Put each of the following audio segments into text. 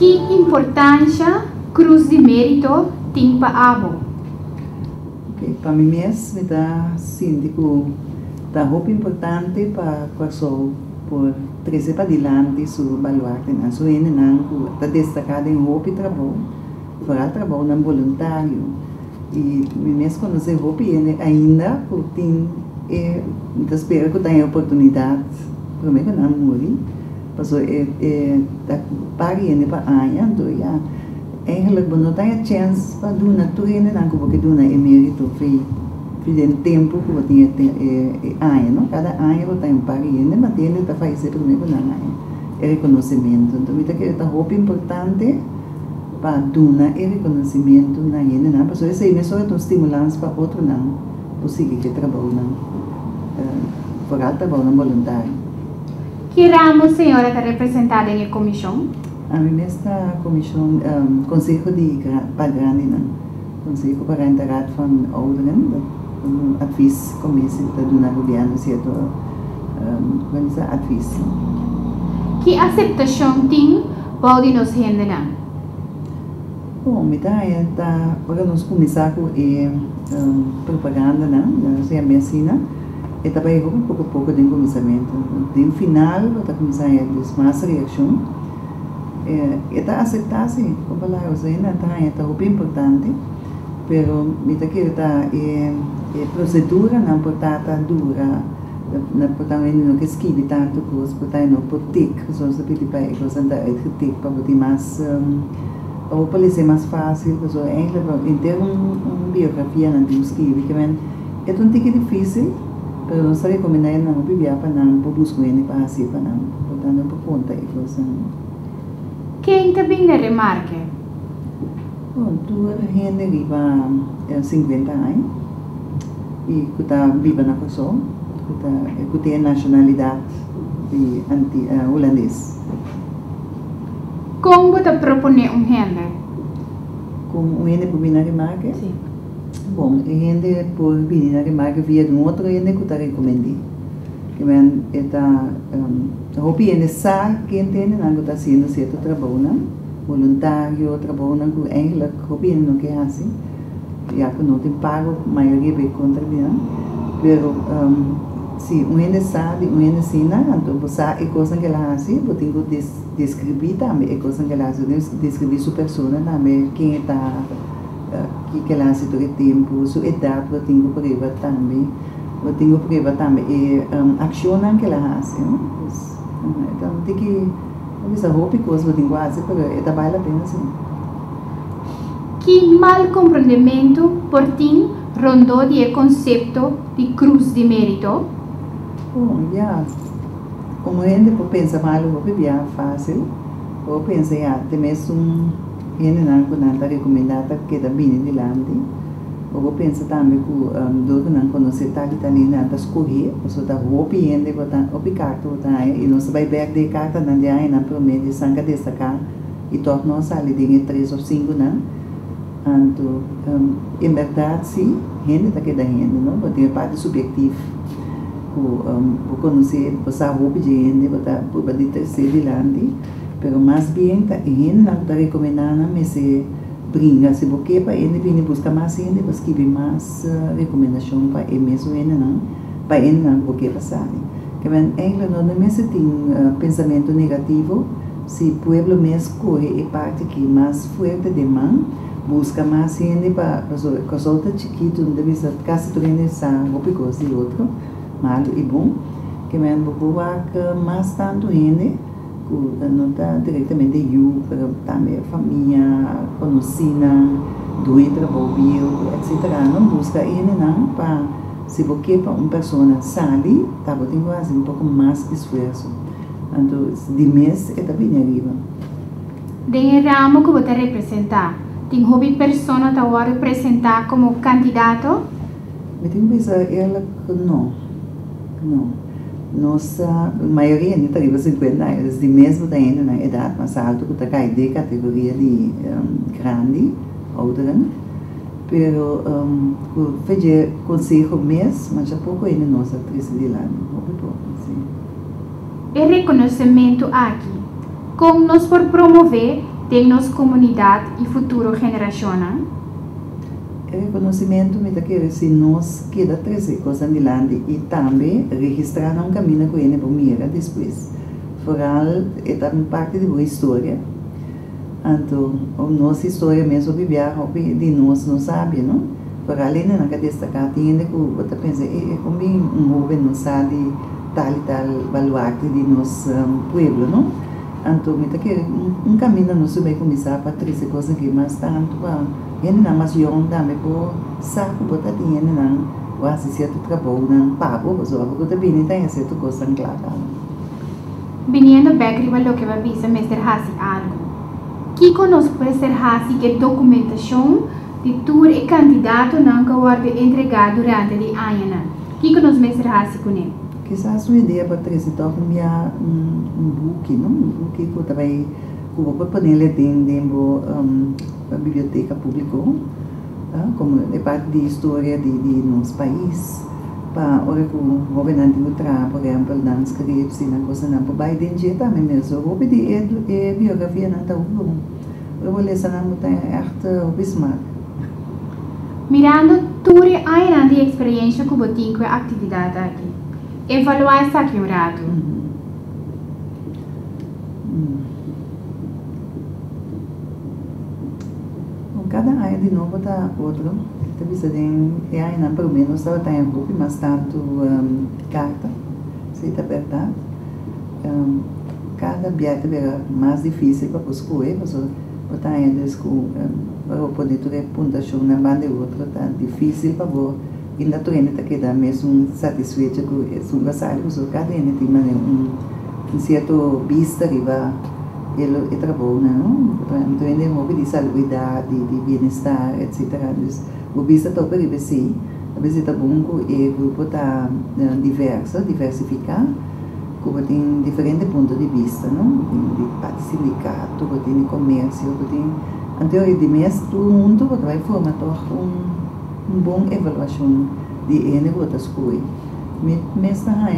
Que importância Cruz de Mérito tem para abo? Para mim mesmo, me dá síndico da roupa importante para a pessoa por trazer para adiante sua baluarte na sua não está destacada em roupa e trabalho, fará trabalho não voluntário e mesmo quando você roupa ainda tem espero que tenha oportunidade para mim que não morrer, passou da pague ele para anha então já eigenlijk não tem chance para do natureza não porque do na emérito fez tempo que você tinha ano, cada ano você tem pague ele mas ele está fazendo primeiro não é reconhecimento então me que esta roupa importante para dar reconhecimento na ele não porque isso é só um estimulante para outro não possível que trabalho não para trabalho não voluntário. Que ramo a senhora está representada em comissão? A mim esta comissão Conselho de Pagrande não Conselho para a Integrado van Ouderen advies commissie te doen aan governo certo organizar advies. Que aceitação tem pode nos render? Bom, me dá para nós começar com propaganda não, se a medicina e também um pouco de começamento. No final, para começar a mais reação, está aceitar sim, como falar, o Zena está muito importante, pero me dá que está procedura não portata dura, não portata não que esquive tanto coisa, portata não portic, só se pede para eles andar etcétera para poder mais ou para ser mais fácil, porque em termos biografia não tem esquive, que é um tique difícil. Pero não sei como não não bibia para não por buscar ele para assim para não portanto por conta e coisa. Quem também lhe remarca? Bom, tu gente viva 50 anos e que está viva na pessoa, que tem nacionalidade de holandês. Como você propõe gente? Como gente por vir na remarca? Sim. Bom, a gente por vir na remarca via de outro gente que está recomendando. Que está roupa gente sabe que entende não está sendo certo trabalho, voluntário, trabalho não que eigenlijk roupa gente não quer assim. Já que não tem pago, a maioria vai contribuir. Pero se gente sabe, gente ensina, então você sabe a coisa que ela faz, você tem que descrever também a coisa que ela faz, descrever sua pessoa também, quem está que ela se todo tempo, sua idade, você tem que provar também, você tem que provar também a ação que ela faz, então tem que essa roupa e coisa você tem que fazer, porque vale a pena sim. Que mal compreendimento por ti rondou de conceito de cruz de mérito? Bom, já, como a gente pensa mal, roupa é fácil, ou pensa já, tem mesmo gente não está recomendada que está vindo de lá, ou pensa também que do não conhece tal italiana está escorrer, ou está roupa e gente botar o carta botar e não se vai ver de carta na dia aí na primeira de sangue destacar e torna a sair de 3 ou 5 não, então em verdade sim, gente está que da gente não, porque é parte subjetiva, o conhecer essa roupa de gente botar por bater terceiro de lá, pero mais bem tá gente não está recomendando mas se brinca se porque para ele vir buscar mais gente para escrever mais recomendação para ele mesmo ele não para ele não porque passar que bem ainda não mesmo tem pensamento negativo se o povo mesmo corre é parte que mais forte de mão busca mais gente para coisa outra chiquito não deve ser caso tu ainda sabe o que coisa e outro mal e bom que bem boa mais tanto gente não está diretamente eu, para também a família, conhecida, doente, trabalho, etc. Não busca ele não para se você para uma pessoa sabe, tá bom, tem que fazer um pouco mais de esforço. Então, de mês é também arriba. Dentro do ramo que você representa, tem hobby pessoa que você representar como candidato? Eu tenho que pensar ela que não. Nossa maioria não está arriba 50 anos, de mesmo está ainda na idade mais alta, que está caindo de categoria de grande, outra, pero fazer conselho mesmo, mas já pouco ainda nossa atriz de lá, pouco, sim. E reconhecimento aqui, como nós por promover tem nossa comunidade e futuro geração. Reconhecimento me daquele se nós queda trazer coisas adelante e também registrar um caminho com ele para mira depois. Foral é também parte de boa história. Então, a nossa história mesmo viver de nós não sabe, não? Foral ainda não quer destacar, tem ainda que você pensa, como jovem não sabe tal e tal baluarte de nosso pueblo, não? Então, me daquele caminho não vai começar para trazer coisas que mais tanto ele não mais jovem também por saco botar dinheiro não quase certo trabalho não pago mas o que também não tem certo coisa clara. Viniendo back riba lo que va visa Mr. Hasi algo. Que conosco Mr. Hasi que documentação de tour e candidato não que vai entregar durante o ano. Que conosco Mr. Hasi com ele? Quizás uma ideia para trazer então book, não? Book que eu também vou poder ler dentro a biblioteca pública, como é parte de história de nosso país. Para hora que o governante ultra, por exemplo, não escreve se na coisa não para Biden dia também mesmo. Eu vou pedir a biografia não está bom. Eu vou ler essa não tem arte o Bismarck. Mirando tudo a de experiência que eu tenho com a atividade aqui. Evaluar essa aqui Cada área de novo está outro. Talvez ainda pelo menos estava em grupo, mas tanto carta, se está verdade. Cada viagem era mais difícil para escolher, mas botar ainda para poder ter pontuação na banda e outra está difícil para você. Ainda tu ainda está quedando mesmo satisfeito com esse trabalho, porque cada ainda tem certo vista que vai ele trabalha, não? Então ainda é um pouco de saúde, de bem-estar, etc. O vista está para assim, a vezes está bom que o grupo está diversificar, como tem diferentes pontos de vista, não? Tem parte sindicato, tem comércio, tem então de mês todo mundo vai formar uma boa avaliação de N outras coisas. Mas na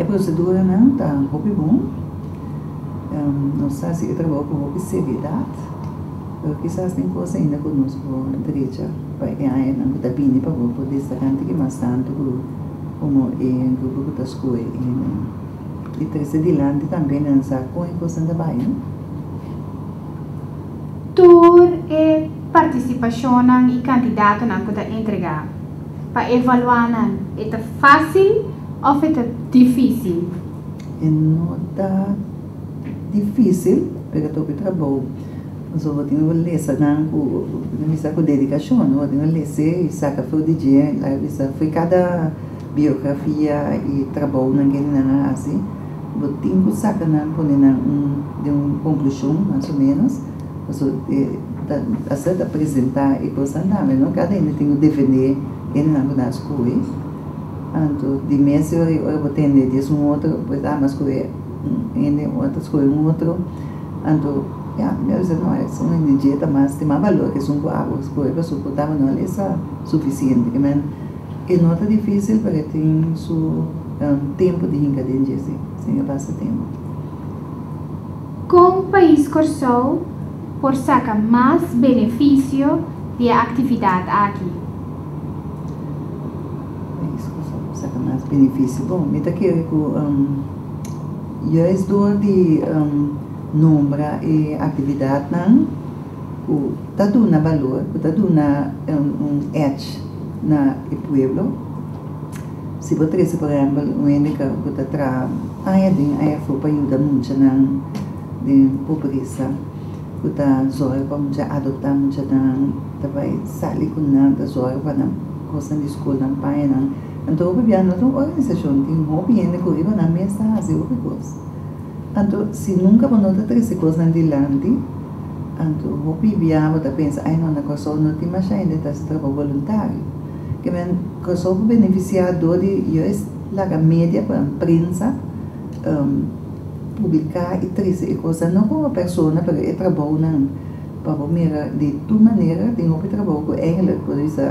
a procedura não está muito bom. Não sei se eu trabalho com seriedade. Quizás tem coisa ainda conosco direita para ainda não está bem para poder estar que mais tanto como em grupo que está coisas e trazer adiante também não sabe com a coisa da Bahia. Tour e participação e candidato não pode entregar. Para evaluar é fácil ou é difícil? Não está difícil, porque estou com trabalho. Mas eu tenho que ler, não com dedicação, eu tenho que ler, e saca foi de dia, foi cada biografia e trabalho naquele não assim. Eu tenho que sacar de uma conclusão, mais ou menos. Acerta apresentar e coisa não, cada um tem que defender ele não das coisas. Então, de mês eu vou entender disso outro, pois mas coisa outras coisas outro. Então, não é só uma dieta, mas tem mais valor que são as coisas que eu não é suficiente, mas é não é difícil porque tem seu tempo de encadência, sem passar tempo. Com o país Corsol, por sacar mais benefício da atividade aqui? País Corsol, sacar mais benefício. Bom, me está querendo que eu estou de nombra e atividade não, está dando valor, está dando edge na pueblo. Se você trazer, por exemplo, única que está tra, aí foi para ajudar muito na de pobreza, que está zoando para muito adotar muito na, também sair com nada zoando para na coisa de escola na pai na, então o bebê não tem organização, tem um hobby ainda que o na mesa fazer o coisa. Então, se nunca vamos trazer coisas adiante, então o bebê vai pensar, ai não, na coisa não tem mais ainda está se trabalho voluntário. Que men coisa o beneficiador de a média para a imprensa publicar e trazer coisas não como pessoa, para o trabalho não, para a de tua maneira tem outro trabalho com ela, por isso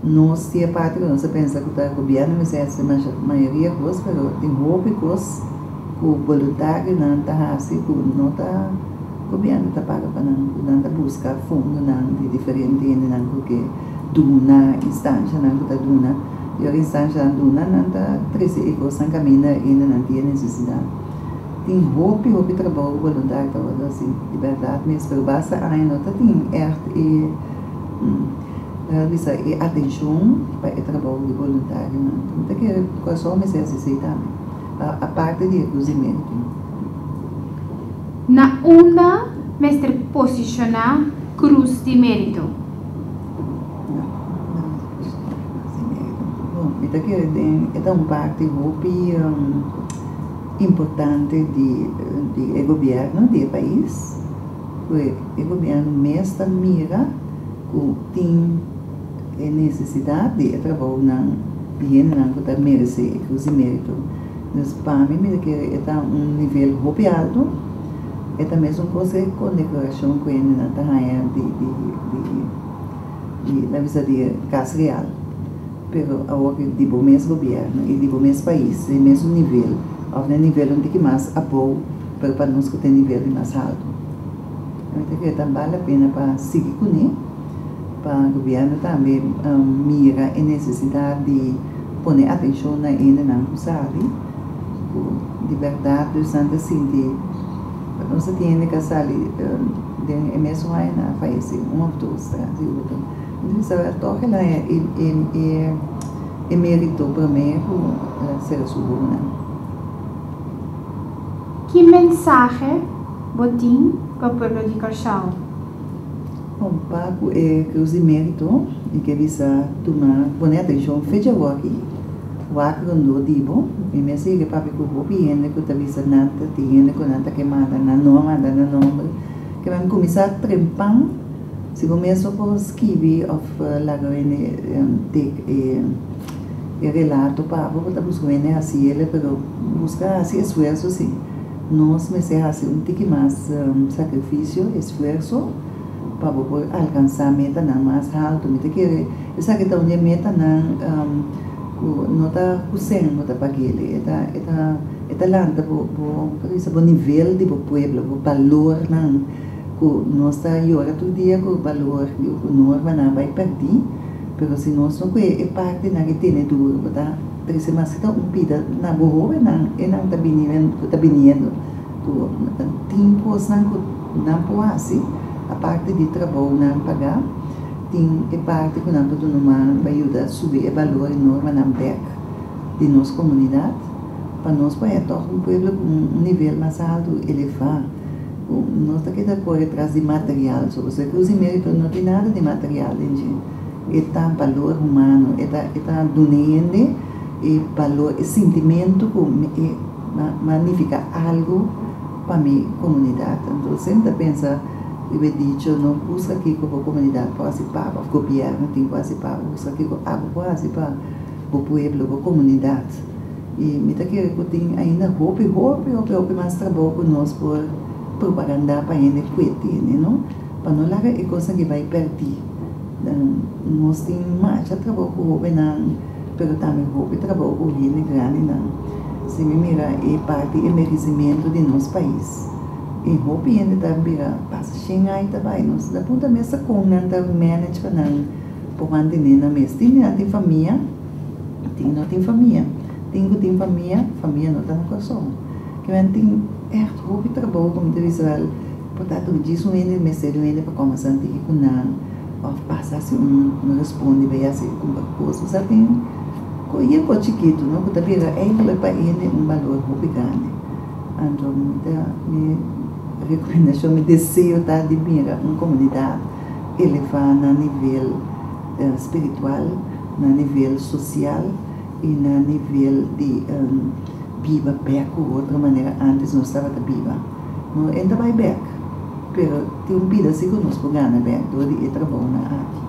nós tinha parte que nós pensa que o governo mas essa maioria coisas, mas tem outras coisas o voluntário não está assim, não está governo está paga para não buscar fundo não de diferente não porque duna instância não está duna e a instância duna não está treze e coisa caminha ainda não tem necessidade tem roupa trabalho voluntário todo assim de verdade mesmo pero basta ainda não tem e atenção para o trabalho de voluntário não tem que coisa mais assim também a parte de cozimento na onda mestre posicionar cruz de mérito. Bom, é uma parte muito importante do governo do país. O governo mesmo mira que tem necessidade de trabalho na bem que merece cruz de mérito. Mas para mim, é nível muito alto. É também uma coisa com decoração que ainda está na visa de Casa Real. Pero agora, do mesmo governo e do mesmo país, do mesmo nível, ou no nível onde que mais apoio para nós que tem nível mais alto. Então, também vale a pena para seguir com ele, para o governo também mira a necessidade de pôr atenção na sabe? De verdade, o Santo Cinti, nós temos que sair de mesmo aí na faz uma duas de outra. Então, a toque lá é mérito para mim ser seguro. Que mensagem botim para o povo de Carchal? Um pouco é que os mérito e que visa tomar, pôr atenção, fecha o aqui. O não digo, e me sigue para que o hobby ainda que está visa nada, tinha que nada que manda na nome, que vai começar a trempar, se começa por escrever of lagoene e relato para botar buscar assim ele pero buscar assim esforço sim, nós me ser assim tique mais sacrifício, esforço para alcançar a meta não mais alto, me que essa que tá onde meta não nota kusen nota pagili eta landa bo nível de bo pueblo bo valor nan ko nossa yora todo dia ko valor ko norma na vai perder pero se nós não é parte na que tem duro tá três mas está pida na boa na tá viniendo tu tempo não pode a parte de trabalho não pagar tem parte que não todo mundo vai ajudar a subir o valor enorme na BEC de nossa comunidade para nós para tornar um povo com um nível mais alto elevado nós está aqui correr atrás de material só você que os mérito não tem nada de material é tão valor humano é donando e valor e sentimento que magnifica algo para minha comunidade então sempre pensa eu digo, não busca aqui com a comunidade participar, o governo tem que participar, busca aqui com a participar, o povo, a comunidade. E me tá querendo que tem ainda roupa, mais trabalho conosco por propaganda para ainda cuidar, não? Para não largar a coisa que vai perder. Nós temos mais trabalho com roupa, mas também roupa trabalho com gente grande, não? Se me mira, é parte do envelhecimento de nosso país. E roupa ainda também passa chegar também nós da ponta mesa com não tá manage para não por manter na mesa tem família não tem família família não tá no coração que tem roupa trabalho como visual portanto disso ainda mestre ainda para começar a ter que não ou passar se não responde bem assim como coisa você tem coisa com chiquito não que também é para ele valor roupa grande então recomendação, me desejo de mirar uma comunidade elevar no nível espiritual, no nível social e no nível de viva back ou outra maneira antes não estava viva. Não ainda vai back, mas tem vida assim que nós pegamos back, do de trabalho na arte.